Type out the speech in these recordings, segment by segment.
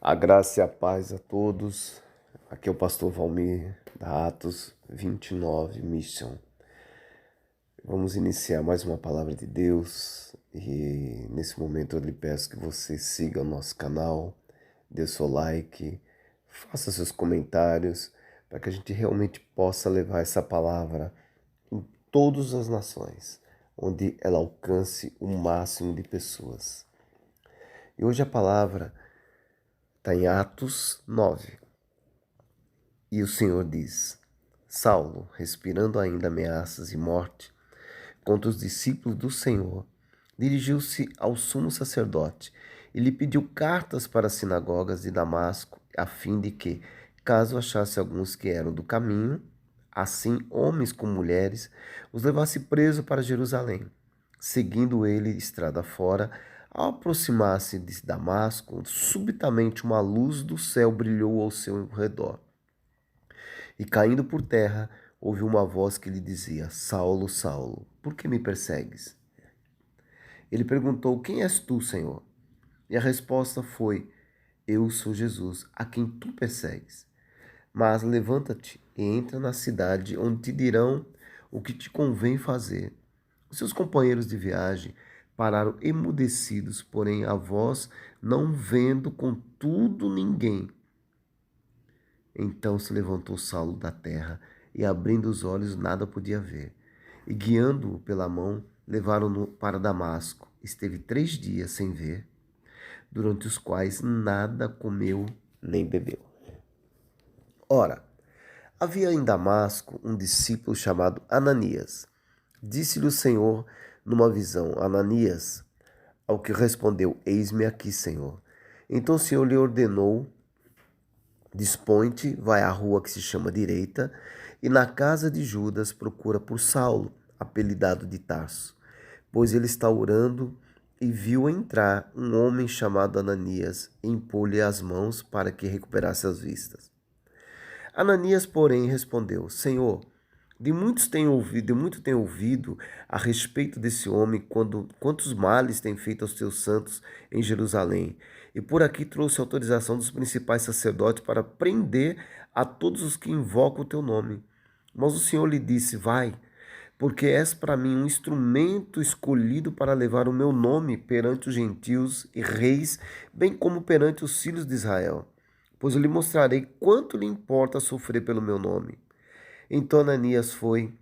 A graça e a paz a todos. Aqui é o pastor Valmir, da Atos 29 Mission. Vamos iniciar mais uma palavra de Deus e nesse momento eu lhe peço que você siga o nosso canal, dê seu like, faça seus comentários para que a gente realmente possa levar essa palavra em todas as nações, onde ela alcance o máximo de pessoas. E hoje a palavra está em Atos 9. E o Senhor diz: Saulo, respirando ainda ameaças e morte contra os discípulos do Senhor, dirigiu-se ao sumo sacerdote e lhe pediu cartas para as sinagogas de Damasco, a fim de que, caso achasse alguns que eram do caminho, assim homens como mulheres, os levasse preso para Jerusalém. Seguindo ele estrada fora, ao aproximar-se de Damasco, subitamente uma luz do céu brilhou ao seu redor. E caindo por terra, ouviu uma voz que lhe dizia: Saulo, Saulo, por que me persegues? Ele perguntou: Quem és tu, Senhor? E a resposta foi: Eu sou Jesus, a quem tu persegues. Mas levanta-te e entra na cidade, onde te dirão o que te convém fazer. Os seus companheiros de viagem pararam emudecidos, porém a voz não vendo contudo ninguém. Então se levantou Saulo da terra, e abrindo os olhos nada podia ver. E guiando-o pela mão, levaram-no para Damasco. Esteve 3 dias sem ver, durante os quais nada comeu nem bebeu. Ora, havia em Damasco um discípulo chamado Ananias. Disse-lhe o Senhor numa visão: Ananias. Ao que respondeu: Eis-me aqui, Senhor. Então o Senhor lhe ordenou: Dispõe-te, vai à rua que se chama Direita, e na casa de Judas procura por Saulo, apelidado de Tarso, pois ele está orando e viu entrar um homem chamado Ananias e impor-lhe as mãos para que recuperasse as vistas. Ananias, porém, respondeu: Senhor, de muito tenho ouvido a respeito desse homem, quantos males tem feito aos teus santos em Jerusalém. E por aqui trouxe autorização dos principais sacerdotes para prender a todos os que invocam o teu nome. Mas o Senhor lhe disse: Vai, porque és para mim um instrumento escolhido para levar o meu nome perante os gentios e reis, bem como perante os filhos de Israel. Pois eu lhe mostrarei quanto lhe importa sofrer pelo meu nome. Então Ananias foi,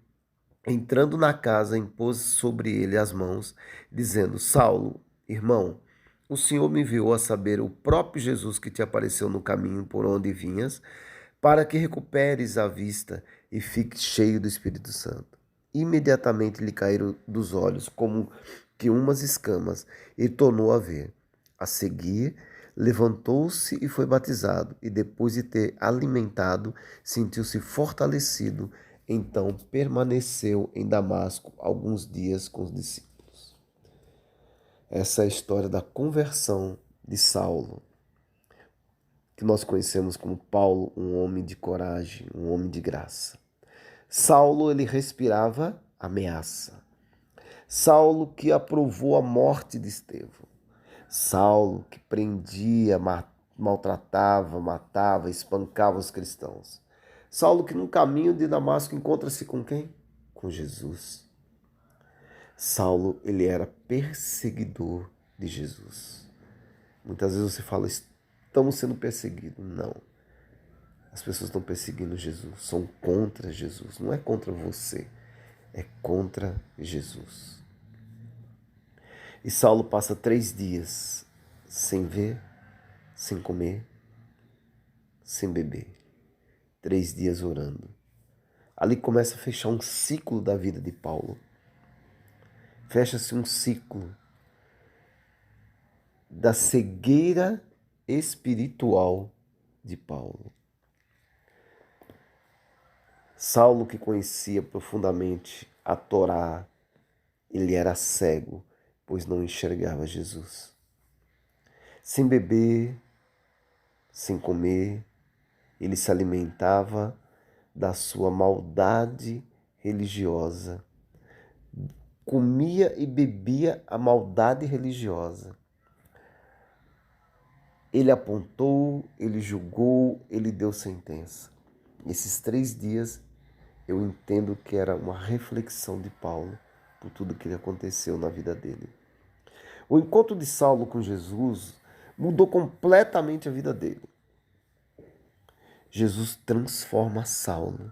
entrando na casa, impôs sobre ele as mãos, dizendo: Saulo, irmão, o Senhor me enviou a saber o próprio Jesus que te apareceu no caminho por onde vinhas, para que recuperes a vista e fiques cheio do Espírito Santo. Imediatamente lhe caíram dos olhos como que umas escamas, e tornou a ver. A seguir, levantou-se e foi batizado, e depois de ter alimentado, sentiu-se fortalecido. Então permaneceu em Damasco alguns dias com os discípulos. Essa é a história da conversão de Saulo, que nós conhecemos como Paulo, um homem de coragem, um homem de graça. Saulo, ele respirava ameaça. Saulo que aprovou a morte de Estevão. Saulo que prendia, maltratava, matava, espancava os cristãos. Saulo que no caminho de Damasco encontra-se com quem? Com Jesus. Saulo, ele era perseguidor de Jesus. Muitas vezes você fala: estamos sendo perseguidos. Não. As pessoas estão perseguindo Jesus, são contra Jesus. Não é contra você, é contra Jesus. E Saulo passa 3 dias sem ver, sem comer, sem beber. 3 dias orando. Ali começa a fechar um ciclo da vida de Paulo. Fecha-se um ciclo da cegueira espiritual de Paulo. Saulo, que conhecia profundamente a Torá, ele era cego, pois não enxergava Jesus. Sem beber, sem comer, ele se alimentava da sua maldade religiosa. Comia e bebia a maldade religiosa. Ele apontou, ele julgou, ele deu sentença. Esses 3 dias eu entendo que era uma reflexão de Paulo por tudo que aconteceu na vida dele. O encontro de Saulo com Jesus mudou completamente a vida dele. Jesus transforma Saulo.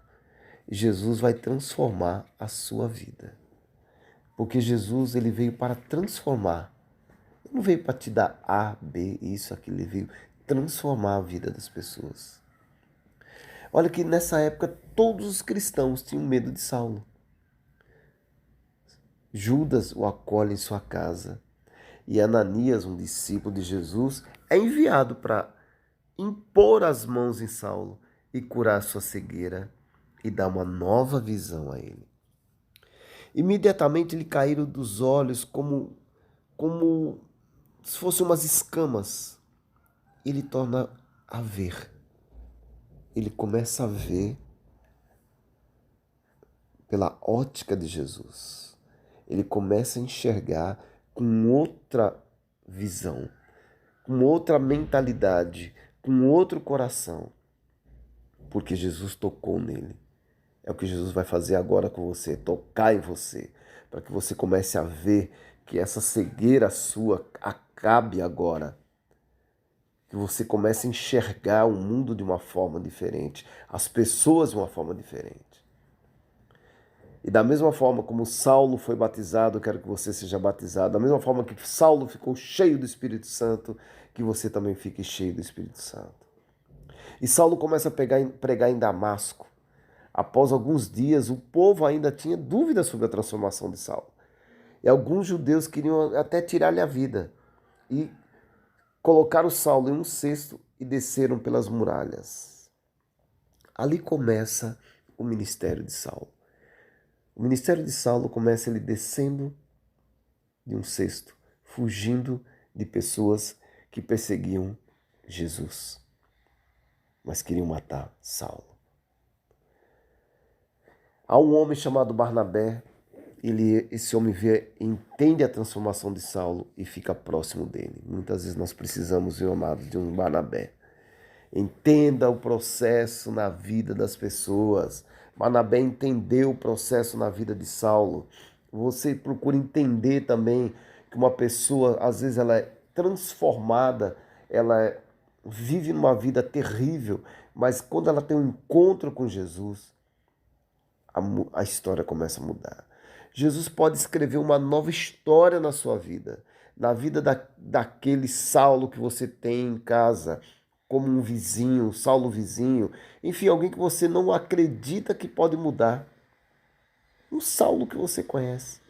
Jesus vai transformar a sua vida. Porque Jesus ele veio para transformar. Ele não veio para te dar A, B, isso, aquilo. Ele veio transformar a vida das pessoas. Olha que nessa época todos os cristãos tinham medo de Saulo. Judas o acolhe em sua casa. E Ananias, um discípulo de Jesus, é enviado para impor as mãos em Saulo e curar sua cegueira e dar uma nova visão a ele. Imediatamente lhe caíram dos olhos como se fossem umas escamas. Ele torna a ver. Ele começa a ver pela ótica de Jesus. Ele começa a enxergar com outra visão, com outra mentalidade, com outro coração, porque Jesus tocou nele. É o que Jesus vai fazer agora com você, tocar em você, para que você comece a ver que essa cegueira sua acabe agora. Que você comece a enxergar o mundo de uma forma diferente, as pessoas de uma forma diferente. E da mesma forma como Saulo foi batizado, eu quero que você seja batizado. Da mesma forma que Saulo ficou cheio do Espírito Santo, que você também fique cheio do Espírito Santo. E Saulo começa a pregar em Damasco. Após alguns dias, o povo ainda tinha dúvidas sobre a transformação de Saulo. E alguns judeus queriam até tirar-lhe a vida. E colocaram Saulo em um cesto e desceram pelas muralhas. Ali começa o ministério de Saulo. O ministério de Saulo começa ele descendo de um cesto, fugindo de pessoas que perseguiam Jesus, mas queriam matar Saulo. Há um homem chamado Barnabé, esse homem entende a transformação de Saulo e fica próximo dele. Muitas vezes nós precisamos, meus amados, de um Barnabé. Entenda o processo na vida das pessoas. Barnabé entendeu o processo na vida de Saulo. Você procura entender também que uma pessoa, às vezes, ela é transformada, ela vive numa vida terrível, mas quando ela tem um encontro com Jesus, a história começa a mudar. Jesus pode escrever uma nova história na sua vida, na vida daquele Saulo que você tem em casa, como um vizinho, Saulo vizinho, enfim, alguém que você não acredita que pode mudar. Um Saulo que você conhece.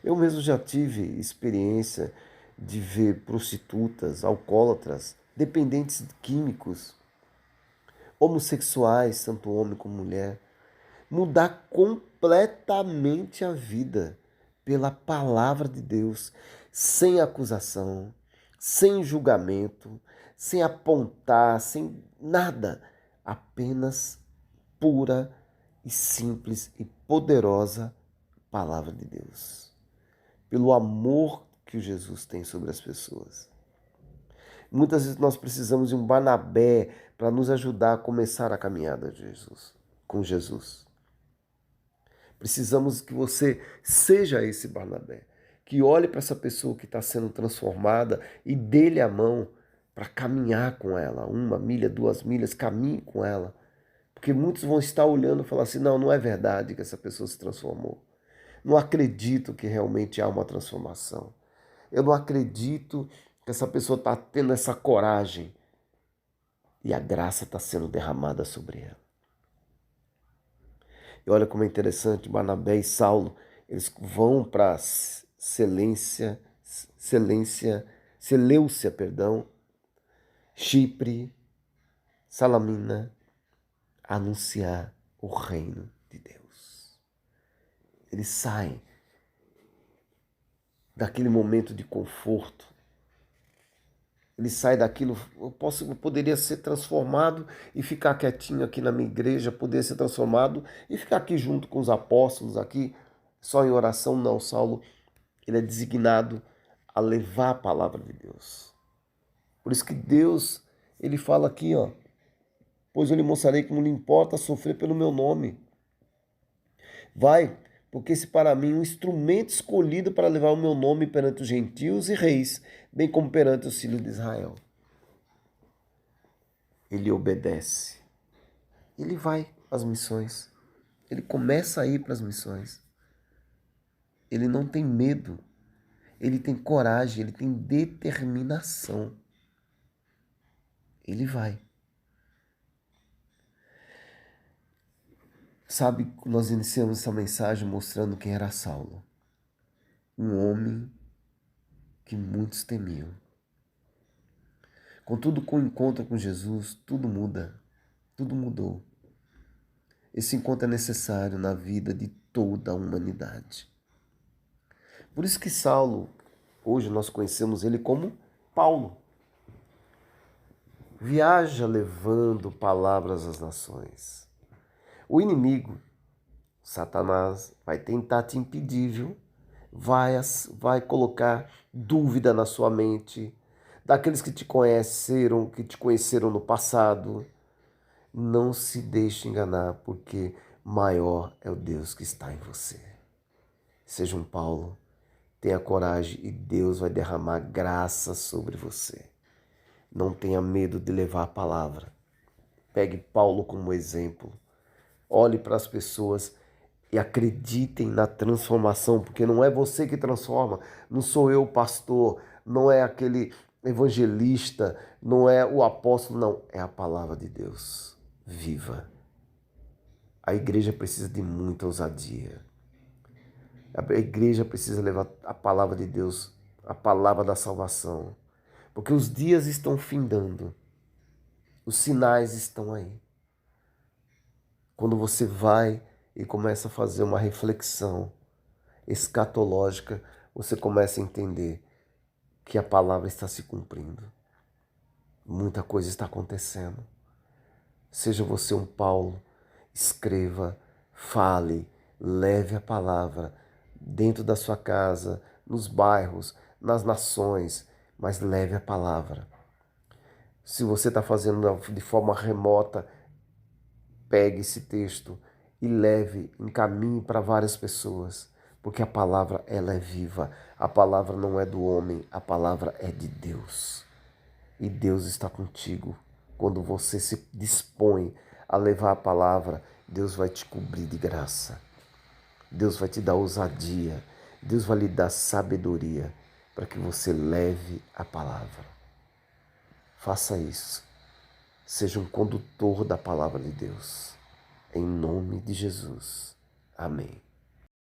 Eu mesmo já tive experiência de ver prostitutas, alcoólatras, dependentes de químicos, homossexuais, tanto homem como mulher, mudar completamente a vida pela palavra de Deus, sem acusação, sem julgamento, sem apontar, sem nada, apenas pura e simples e poderosa palavra de Deus. Pelo amor que Jesus tem sobre as pessoas. Muitas vezes nós precisamos de um Barnabé para nos ajudar a começar a caminhada de Jesus, com Jesus. Precisamos que você seja esse Barnabé, que olhe para essa pessoa que está sendo transformada e dê-lhe a mão para caminhar com ela. 1 milha, 2 milhas, caminhe com ela. Porque muitos vão estar olhando e falar assim, não, não é verdade que essa pessoa se transformou. Não acredito que realmente há uma transformação. Eu não acredito que essa pessoa está tendo essa coragem. E a graça está sendo derramada sobre ela. E olha como é interessante, Barnabé e Saulo, eles vão para Seleucia, Chipre, Salamina, anunciar o reino de Deus. Eles saem daquele momento de conforto. Ele sai daquilo, eu poderia ser transformado e ficar quietinho aqui na minha igreja, poderia ser transformado e ficar aqui junto com os apóstolos, aqui só em oração. Não, Saulo, ele é designado a levar a palavra de Deus. Por isso que Deus, ele fala aqui, ó, pois eu lhe mostrarei como lhe importa sofrer pelo meu nome. Vai, porque esse para mim é um instrumento escolhido para levar o meu nome perante os gentios e reis, bem como perante os filhos de Israel. Ele obedece. Ele vai às missões. Ele começa a ir para as missões. Ele não tem medo. Ele tem coragem, ele tem determinação. Ele vai. Sabe, nós iniciamos essa mensagem mostrando quem era Saulo. Um homem que muitos temiam. Contudo, com o encontro com Jesus, tudo muda. Tudo mudou. Esse encontro é necessário na vida de toda a humanidade. Por isso que Saulo, hoje nós conhecemos ele como Paulo. Viaja levando palavras às nações. O inimigo, Satanás, vai tentar te impedir, viu? Vai colocar dúvida na sua mente, daqueles que te conheceram no passado. Não se deixe enganar, porque maior é o Deus que está em você. Seja um Paulo, tenha coragem e Deus vai derramar graça sobre você. Não tenha medo de levar a palavra. Pegue Paulo como exemplo. Olhe para as pessoas e acreditem na transformação, porque não é você que transforma, não sou eu o pastor, não é aquele evangelista, não é o apóstolo, não, é a palavra de Deus viva. A igreja precisa de muita ousadia. A igreja precisa levar a palavra de Deus, a palavra da salvação, porque os dias estão findando, os sinais estão aí. Quando você vai e começa a fazer uma reflexão escatológica, você começa a entender que a palavra está se cumprindo. Muita coisa está acontecendo. Seja você um Paulo, escreva, fale, leve a palavra dentro da sua casa, nos bairros, nas nações, mas leve a palavra. Se você está fazendo de forma remota, pegue esse texto e leve, encaminhe para várias pessoas, porque a palavra ela é viva. A palavra não é do homem, a palavra é de Deus. E Deus está contigo. Quando você se dispõe a levar a palavra, Deus vai te cobrir de graça. Deus vai te dar ousadia. Deus vai lhe dar sabedoria para que você leve a palavra. Faça isso. Seja um condutor da palavra de Deus. Em nome de Jesus. Amém.